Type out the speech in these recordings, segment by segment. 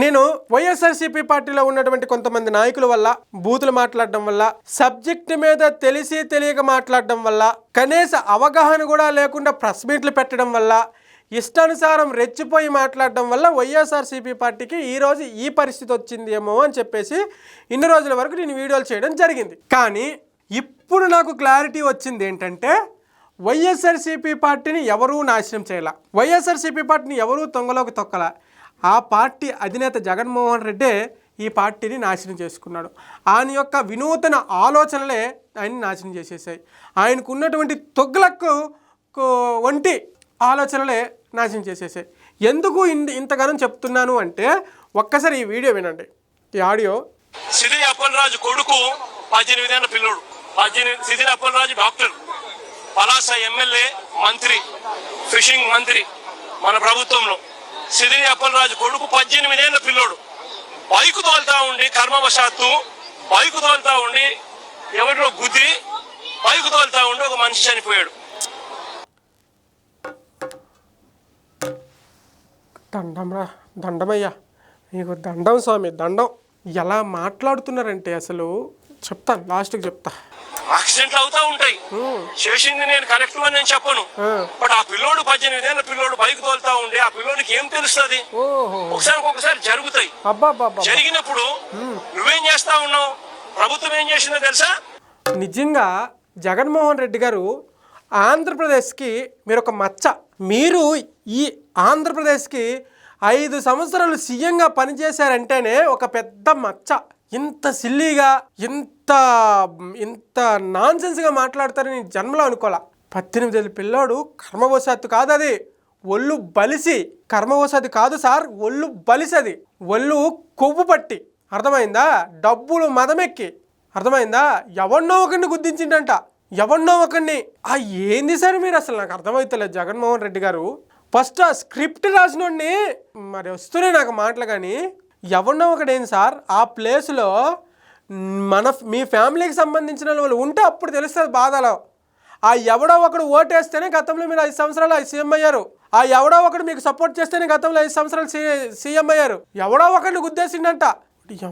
నేను వైఎస్ఆర్సీపీ పార్టీలో ఉన్నటువంటి కొంతమంది నాయకుల వల్ల బూతులు మాట్లాడడం వల్ల సబ్జెక్ట్ మీద తెలిసి తెలియక మాట్లాడడం వల్ల కనీస అవగాహన కూడా లేకుండా ప్రెస్ మీట్లు పెట్టడం వల్ల ఇష్టానుసారం రెచ్చిపోయి మాట్లాడడం వల్ల వైఎస్ఆర్సీపీ పార్టీకి ఈరోజు ఈ పరిస్థితి వచ్చిందేమో అని చెప్పేసి ఇన్ని రోజుల వరకు నేను వీడియోలు చేయడం జరిగింది. కానీ ఇప్పుడు నాకు క్లారిటీ వచ్చింది ఏంటంటే వైఎస్ఆర్సీపీ పార్టీని ఎవరూ నాశనం చేయాల, వైఎస్ఆర్సీపీ పార్టీని ఎవరూ తొంగలోకి తొక్కల. ఆ పార్టీ అధినేత జగన్మోహన్ రెడ్డే ఈ పార్టీని నాశనం చేసుకున్నాడు. ఆయన యొక్క వినూతన ఆలోచనలే ఆయన్ని నాశనం చేసేసాయి. ఆయనకు ఉన్నటువంటి తొగ్గులకు వంటి ఆలోచనలే నాశనం చేసేసాయి. ఎందుకు ఇంతగానం చెప్తున్నాను అంటే ఒక్కసారి ఈ వీడియో వినండి, ఈ ఆడియో. సిదిరి అప్పలరాజు కొడుకు 18 ఏళ్ల పిల్లోడు. సిదిరి అప్పలరాజు డాక్టర్, పలాస ఎమ్మెల్యే, మంత్రి, ఫిషింగ్ మంత్రి మన ప్రభుత్వంలో. సిదిరి అప్పలరాజు కొడుకు 18 ఏళ్ల పిల్లోడు బైకు తోలుతా ఉండి కర్మవశాత్తు బైకు తోలుతా ఉండి ఎవరిలో గుద్ది బైకు తోలుతా ఉండి ఒక మనిషి చనిపోయాడు. దండంరా, దండమయ్యా, నీకు దండం స్వామి, దండం. ఎలా మాట్లాడుతున్నారంటే అసలు చెప్తాను, లాస్ట్కి చెప్తా. యాక్సిడెంట్లు అవుతా ఉంటాయి, చేసింది నేను కరెక్ట్ అని నేను చెప్పను. బట్ ఆ పిల్లోడు 18 ఏళ్ల పిల్లోడు బైక్ తోలుతా ఉండి ఆ పిల్లోడికి ఏం తెలుస్తుంది? ఒకసారి జరుగుతాయి. జరిగినప్పుడు నువ్వేం చేస్తా ఉన్నావు? ప్రభుత్వం ఏం చేసిందో తెలుసా? నిజంగా జగన్మోహన్ రెడ్డి గారు ఆంధ్రప్రదేశ్కి మీరు ఒక మచ్చ. మీరు ఈ ఆంధ్రప్రదేశ్కి 5 సంవత్సరాలు సీఎంగా పనిచేశారంటేనే ఒక పెద్ద మచ్చ. ఇంత సిల్లీగా ఇంత నాన్సెన్స్గా మాట్లాడతారని జన్మలో అనుకోలే. 18 ఏళ్ళ పిల్లోడు కర్మవశాత్తు కాదు, అది ఒళ్ళు బలిసి. కర్మవశాత్తు కాదు సార్, ఒళ్ళు బలిసి, అది ఒళ్ళు కొవ్వు పట్టి, అర్థమైందా? డబ్బులు మదమెక్కి, అర్థమైందా? ఎవరినో ఒకరిని గుద్దించిండంట, ఎవరినో ఒకరిని. ఏంది సార్ మీరు? అసలు నాకు అర్థమవుతలేదు జగన్మోహన్ రెడ్డి గారు. ఫస్ట్ ఆ స్క్రిప్ట్ రాసినోడిని మరి వస్తున్నాయి నాకు మాటలు, కానీ ఎవరినో ఒకడేంది సార్? ఆ ప్లేస్లో మీ ఫ్యామిలీకి సంబంధించిన వాళ్ళు ఉంటే అప్పుడు తెలుస్తుంది బాధలో. ఆ ఎవడో ఒకడు ఓటేస్తేనే గతంలో మీరు 5 సంవత్సరాలు సీఎం అయ్యారు. ఆ ఎవడో ఒకడు మీకు సపోర్ట్ చేస్తేనే గతంలో 5 సంవత్సరాలు సీఎం అయ్యారు. ఎవడో ఒకడిని గుద్దేసిండంట,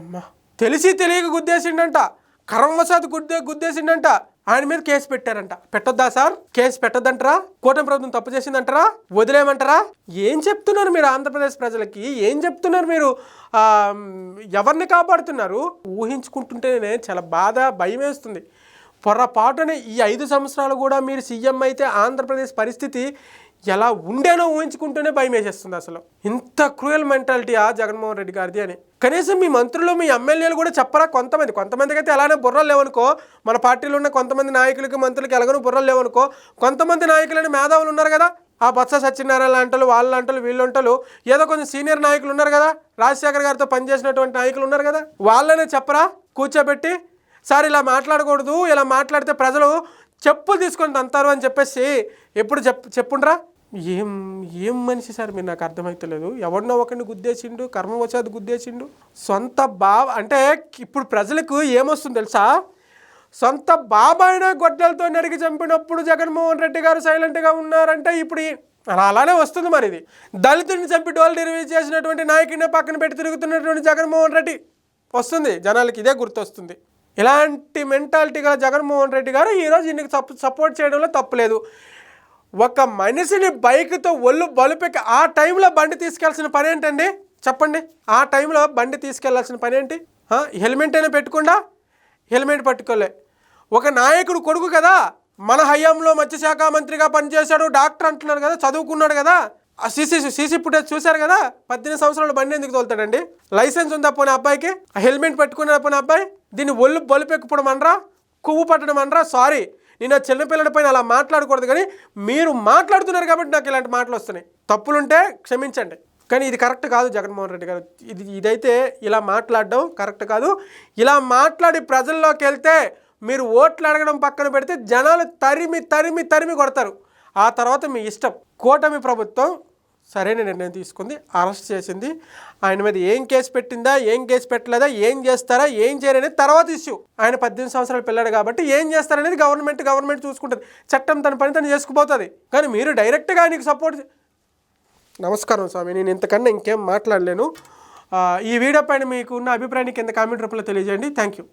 అమ్మ తెలిసి తెలియక గుద్దేసిండంట, కర్మవశాత్తు గుద్దేసిండంట. ఆయన మీద కేసు పెట్టారంట. పెట్టొద్దా సార్? కేసు పెట్టొద్దంటారా? కూటమి ప్రభుత్వం తప్పు చేసిందంటారా? వదిలేయమంటారా? ఏం చెప్తున్నారు మీరు ఆంధ్రప్రదేశ్ ప్రజలకి? ఏం చెప్తున్నారు మీరు? ఎవరిని కాపాడుతున్నారు? ఊహించుకుంటుంటేనే చాలా బాధ, భయం వేస్తుంది. పొరపాటునే ఈ 5 సంవత్సరాలు కూడా మీరు సీఎం అయితే ఆంధ్రప్రదేశ్ పరిస్థితి ఎలా ఉండేనో ఊహించుకుంటూనే భయం వేసేస్తుంది. అసలు ఇంత క్రూయల్ మెంటాలిటీ జగన్మోహన్ రెడ్డి గారిది అని కనీసం మీ మంత్రులు, మీ ఎమ్మెల్యేలు కూడా చెప్పరా? కొంతమందికి అయితే అలానే బుర్రలు లేవనుకో. మన పార్టీలో ఉన్న కొంతమంది నాయకులకి, మంత్రులకి ఎలాగనో బుర్రలు లేవనుకో. కొంతమంది నాయకులని మేధావులు ఉన్నారు కదా, ఆ బొత్స సత్యనారాయణ అంటారు, వాళ్ళంటారు, వీళ్ళంటారు, ఏదో కొంచెం సీనియర్ నాయకులు ఉన్నారు కదా, రాజశేఖర్ గారితో పనిచేసినటువంటి నాయకులు ఉన్నారు కదా, వాళ్ళనే చెప్పరా కూర్చోబెట్టి, సార్ ఇలా మాట్లాడకూడదు, ఇలా మాట్లాడితే ప్రజలు చెప్పులు తీసుకొని అంటారు అని చెప్పేసి ఎప్పుడు చెప్పుండ్రా? ఏం మనిషి సార్ మీరు? నాకు అర్థమవుతలేదు. ఎవరినో ఒకరిని గుద్దేసిండు, కర్మవశాత్తు గుద్దేసిండు. సొంత అంటే ఇప్పుడు ప్రజలకు ఏమొస్తుంది తెలుసా? సొంత బాబాయినా గొడ్డలతో నరికి చంపినప్పుడు జగన్మోహన్ రెడ్డి గారు సైలెంట్గా ఉన్నారంటే ఇప్పుడు అలానే వస్తుంది. మరి ఇది దళితుడిని చంపి డోల్ డెలివరీ చేసినటువంటి నాయకుడిని పక్కన పెట్టి తిరుగుతున్నటువంటి జగన్మోహన్ రెడ్డి వస్తుంది. జనాలకి ఇదే గుర్తొస్తుంది. ఇలాంటి మెంటాలిటీ గల జగన్మోహన్ రెడ్డి గారు ఈరోజు ఈయనకి సపోర్ట్ చేయడంలో తప్పులేదు. ఒక మనిషిని బైక్తో ఒళ్ళు బలుపెక్కి ఆ టైంలో బండి తీసుకెళ్లాల్సిన పని ఏంటండి చెప్పండి? ఆ టైంలో బండి తీసుకెళ్లాల్సిన పని ఏంటి? హెల్మెట్ అయినా పెట్టుకుండా హెల్మెట్ పట్టుకోలే. ఒక నాయకుడు కొడుకు కదా, మన హయాంలో మత్స్యశాఖ మంత్రిగా పనిచేశాడు, డాక్టర్ అంటున్నాడు కదా, చదువుకున్నాడు కదా, ఆ సీసీ ఫుటేజ్ చూశారు కదా. 18 సంవత్సరాలు బండి ఎందుకు తోలుతాడండి? లైసెన్స్ ఉందా పోనీ అబ్బాయికి? హెల్మెట్ పెట్టుకునే పోనీ అబ్బాయి? దీన్ని ఒళ్ళు బలుపెక్కడం అనరా, కొవ్వు పట్టడం అనరా? సారీ, నేను చిన్నపిల్లల పైన అలా మాట్లాడకూడదు, కానీ మీరు మాట్లాడుతున్నారు కాబట్టి నాకు ఇలాంటి మాటలు వస్తున్నాయి. తప్పులుంటే క్షమించండి, కానీ ఇది కరెక్ట్ కాదు జగన్మోహన్ రెడ్డి గారు. ఇదైతే ఇలా మాట్లాడడం కరెక్ట్ కాదు. ఇలా మాట్లాడి ప్రజల్లోకి వెళ్తే మీరు ఓట్లు అడగడం పక్కన పెడితే జనాలు తరిమి కొడతారు. ఆ తర్వాత మీ ఇష్టం. కూటమి ప్రభుత్వం సరైన నిర్ణయం తీసుకుంది, అరెస్ట్ చేసింది. ఆయన మీద ఏం కేసు పెట్టిందా, ఏం కేసు పెట్టలేదా, ఏం చేస్తారా, ఏం చేయరనేది తర్వాత ఇష్యూ. ఆయన 18 సంవత్సరాలు పిల్లాడు కాబట్టి ఏం చేస్తారనేది గవర్నమెంట్ చూసుకుంటుంది. చట్టం తన పని తను చేసుకుపోతుంది. కానీ మీరు డైరెక్ట్గా ఆయనకి సపోర్ట్. నమస్కారం స్వామి, నేను ఇంతకన్నా ఇంకేం మాట్లాడలేను. ఈ వీడియో పైన మీకు ఉన్న అభిప్రాయాన్ని కింద కామెంట్ రూపంలో తెలియజేయండి. Thank you.